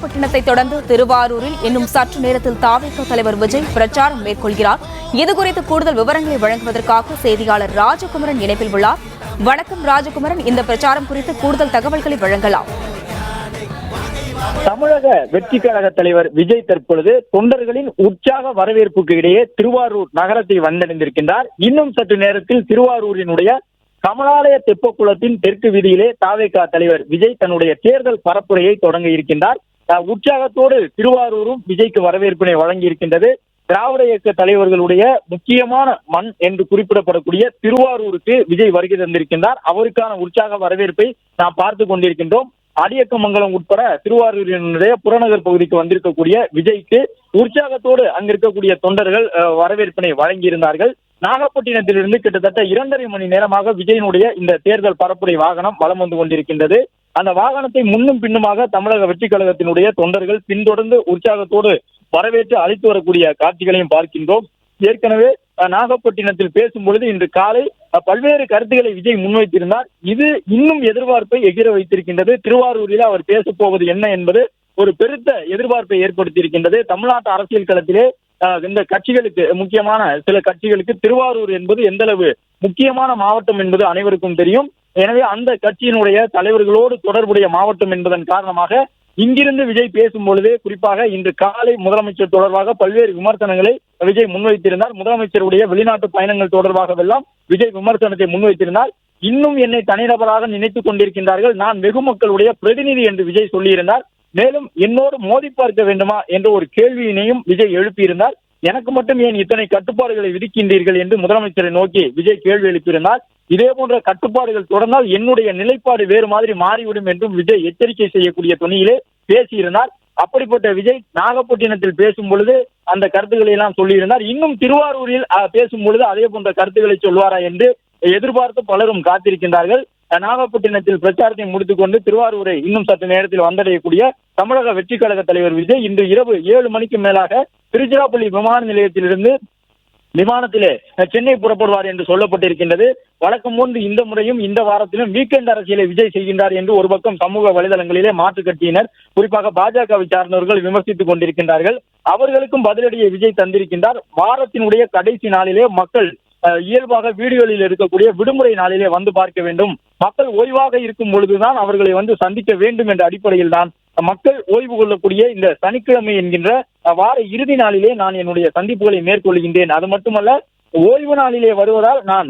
நாகப்பட்டினத்தை தொடர்ந்து திருவாரூரில் இன்னும் சற்று நேரத்தில் தாவேகா தலைவர் விஜய் பிரச்சாரம் மேற்கொள்கிறார். இதுகுறித்து கூடுதல் விவரங்களை வழங்குவதற்காக செய்தியாளர் ராஜகுமரன் இணைப்பில் உள்ளார். வணக்கம் ராஜகுமரன், இந்த பிரச்சாரம் குறித்து கூடுதல் தகவல்களை வழங்கலாம். தமிழக வெற்றி கழக தலைவர் விஜய் தற்பொழுது தொண்டர்களின் உற்சாக வரவேற்புக்கு இடையே திருவாரூர் நகரத்தை வந்தடைந்திருக்கின்றார். இன்னும் சற்று நேரத்தில் திருவாரூரினுடைய கமலாலய தெப்பக்குளத்தின் தெற்கு வீதியிலே தாவேகா தலைவர் விஜய் தன்னுடைய தேர்தல் பரப்புரையை தொடங்க இருக்கின்றார். உற்சாகத்தோடு திருவாரூரும் விஜய்க்கு வரவேற்பினை வழங்கி இருக்கின்றது. திராவிட இயக்க தலைவர்களுடைய முக்கியமான மண் என்று குறிப்பிடப்படக்கூடிய திருவாரூருக்கு விஜய் வருகை தந்திருக்கின்றார். அவருக்கான உற்சாக வரவேற்பை நாம் பார்த்து கொண்டிருக்கின்றோம். அடியக்கமங்கலம் உட்பட திருவாரூரினுடைய புறநகர் பகுதிக்கு வந்திருக்கக்கூடிய விஜய்க்கு உற்சாகத்தோடு அங்கிருக்கக்கூடிய தொண்டர்கள் வரவேற்பினை வழங்கியிருந்தார்கள். நாகப்பட்டினத்திலிருந்து கிட்டத்தட்ட 2.5 மணி நேரமாக விஜயனுடைய இந்த தேர்தல் பரப்புரை வாகனம் வலம் வந்து கொண்டிருக்கின்றது. அந்த வாகனத்தை முன்னும் பின்னுமாக தமிழக வெற்றி கழகத்தினுடைய தொண்டர்கள் பின்தொடர்ந்து உற்சாகத்தோடு வரவேற்று அழைத்து வரக்கூடிய காட்சிகளையும் பார்க்கின்றோம். ஏற்கனவே நாகப்பட்டினத்தில் பேசும் பொழுது இன்று காலை பல்வேறு கருத்துக்களை விஜய் முன்வைத்திருந்தார். இது இன்னும் எதிர்பார்ப்பை எகிர வைத்திருக்கின்றது. திருவாரூரில் அவர் பேசப் போவது என்ன என்பது ஒரு பெருத்த எதிர்பார்ப்பை ஏற்படுத்தியிருக்கின்றது. தமிழ்நாட்டு அரசியல் களத்திலே இந்த கட்சிகளுக்கு முக்கியமான சில கட்சிகளுக்கு திருவாரூர் என்பது எந்த அளவு முக்கியமான மாவட்டம் என்பது அனைவருக்கும் தெரியும். எனவே அந்த கட்சியினுடைய தலைவர்களோடு தொடர்புடைய மாவட்டம் என்பதன் காரணமாக இங்கிருந்து விஜய் பேசும் பொழுது குறிப்பாக இன்று காலை முதலமைச்சர் தொடர்பாக பல்வேறு விமர்சனங்களை விஜய் முன்வைத்திருந்தார். முதலமைச்சருடைய வெளிநாட்டு பயணங்கள் தொடர்பாகவெல்லாம் விஜய் விமர்சனத்தை முன்வைத்திருந்தார். இன்னும் என்னை தனிநபராக நினைத்துக் கொண்டிருக்கின்றார்கள், நான் வெகு மக்களுடைய பிரதிநிதி என்று விஜய் சொல்லியிருந்தார். மேலும் என்னோடு மோதி பார்க்க வேண்டுமா என்ற ஒரு கேள்வியினையும் விஜய் எழுப்பியிருந்தார். எனக்கு மட்டும் ஏன் இத்தனை கட்டுப்பாடுகளை விதிக்கின்றீர்கள் என்று முதலமைச்சரை நோக்கி விஜய் கேள்வி எழுப்பியிருந்தார். இதே போன்ற கட்டுப்பாடுகள் தொடர்ந்தால் என்னுடைய நிலைப்பாடு வேறு மாதிரி மாறிவிடும் என்றும் விஜய் எச்சரிக்கை செய்யக்கூடிய துணியிலே பேசியிருந்தார். அப்படிப்பட்ட விஜய் நாகப்பட்டினத்தில் பேசும் பொழுது அந்த கருத்துக்களை எல்லாம் சொல்லியிருந்தார். இன்னும் திருவாரூரில் பேசும் பொழுது அதே போன்ற கருத்துக்களை சொல்வாரா என்று எதிர்பார்த்து பலரும் காத்திருக்கின்றார்கள். நாகப்பட்டினத்தில் பிரச்சாரத்தை முடித்துக் கொண்டு திருவாரூரை இன்னும் சற்று நேரத்தில் வந்தடையக்கூடிய தமிழக வெற்றி கழக தலைவர் விஜய் இன்று இரவு 7 மணிக்கு மேலாக திருச்சிராப்பள்ளி விமான நிலையத்திலிருந்து விமானத்திலே சென்னை புறப்படுவார் என்று சொல்லப்பட்டிருக்கின்றது. வழக்கம் போன்று இந்த முறையும் இந்த வாரத்திலும் வீக்கெண்ட் அரசியலை விஜய் செய்கின்றார் என்று ஒரு பக்கம் சமூக வலைதளங்களிலே மாற்றுக் கட்சியினர் குறிப்பாக பாஜகவை சார்ந்தவர்கள் விமர்சித்துக் கொண்டிருக்கின்றார்கள். அவர்களுக்கும் பதிலடியை விஜய் தந்திருக்கின்றார். வாரத்தினுடைய கடைசி நாளிலே மக்கள் இயல்பாக வீடுகளில் இருக்கக்கூடிய விடுமுறை நாளிலே வந்து பார்க்க வேண்டும், மக்கள் ஓய்வாக இருக்கும் பொழுதுதான் அவர்களை வந்து சந்திக்க வேண்டும் என்ற அடிப்படையில் தான் மக்கள் ஓய்வு கொள்ளக்கூடிய இந்த சனிக்கிழமை என்கின்ற வார இறுதி நாளிலே நான் என்னுடைய சந்திப்புகளை மேற்கொள்கின்றேன். அது மட்டுமல்ல, ஓய்வு நாளிலே வருவதால் நான்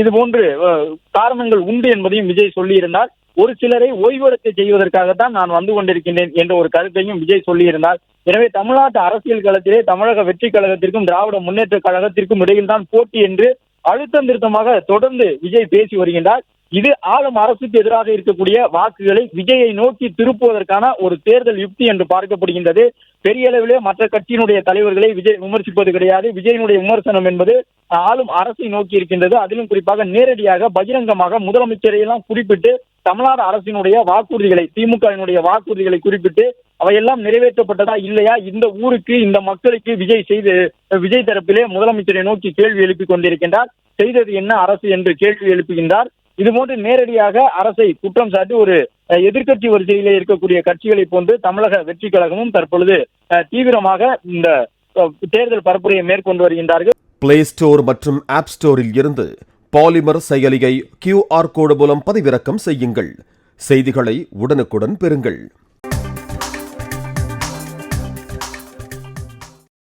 இது போன்று காரணங்கள் உண்டு என்பதையும் விஜய் சொல்லியிருந்தார். ஒரு சிலரை ஓய்வெடுக்க செய்வதற்காகத்தான் நான் வந்து கொண்டிருக்கின்றேன் என்ற ஒரு கருத்தையும் விஜய் சொல்லியிருந்தார். எனவே தமிழ்நாட்டு அரசியல் களத்திலே தமிழக வெற்றி கழகத்திற்கும் திராவிட முன்னேற்ற கழகத்திற்கும் இடையில் தான் போட்டி என்று அழுத்தம் திருத்தமாக தொடர்ந்து விஜய் பேசி வருகின்றார். இது ஆளும் அரசுக்கு எதிராக இருக்கக்கூடிய வாக்குகளை விஜயை நோக்கி திருப்புவதற்கான ஒரு தேர்தல் யுக்தி என்று பார்க்கப்படுகின்றது. பெரிய அளவிலே மற்ற கட்சியினுடைய தலைவர்களை விஜய் விமர்சிப்பது கிடையாது. விஜயனுடைய விமர்சனம் என்பது ஆளும் அரசை நோக்கி இருக்கின்றது. அதிலும் குறிப்பாக நேரடியாக பகிரங்கமாக முதலமைச்சரை எல்லாம் குறிப்பிட்டு தமிழ்நாடு அரசினுடைய வாக்குறுதிகளை, திமுகவினுடைய வாக்குறுதிகளை குறிப்பிட்டு அவையெல்லாம் நிறைவேற்றப்பட்டதா இல்லையா, இந்த ஊருக்கு இந்த மக்களுக்கு விஜய் தரப்பிலே முதலமைச்சரை நோக்கி கேள்வி எழுப்பிக் கொண்டிருக்கின்றார். செய்தது என்ன அரசு என்று கேள்வி எழுப்புகின்றார். இதுபோன்று நேரடியாக அரசை குற்றம் சாட்டி ஒரு எதிர்க்கட்சி வரிசையிலே இருக்கக்கூடிய கட்சிகளை போன்று தமிழக வெற்றி கழகமும் தற்பொழுது தீவிரமாக இந்த தேர்தல் பரப்புரையை மேற்கொண்டு வருகின்றார்கள். பிளே ஸ்டோர் மற்றும் ஆப் ஸ்டோரில் இருந்து பாலிமர் செயலியை QR கோடு மூலம் பதிவிறக்கம் செய்யுங்கள். செய்திகளை உடனுக்குடன் பெறுங்கள்.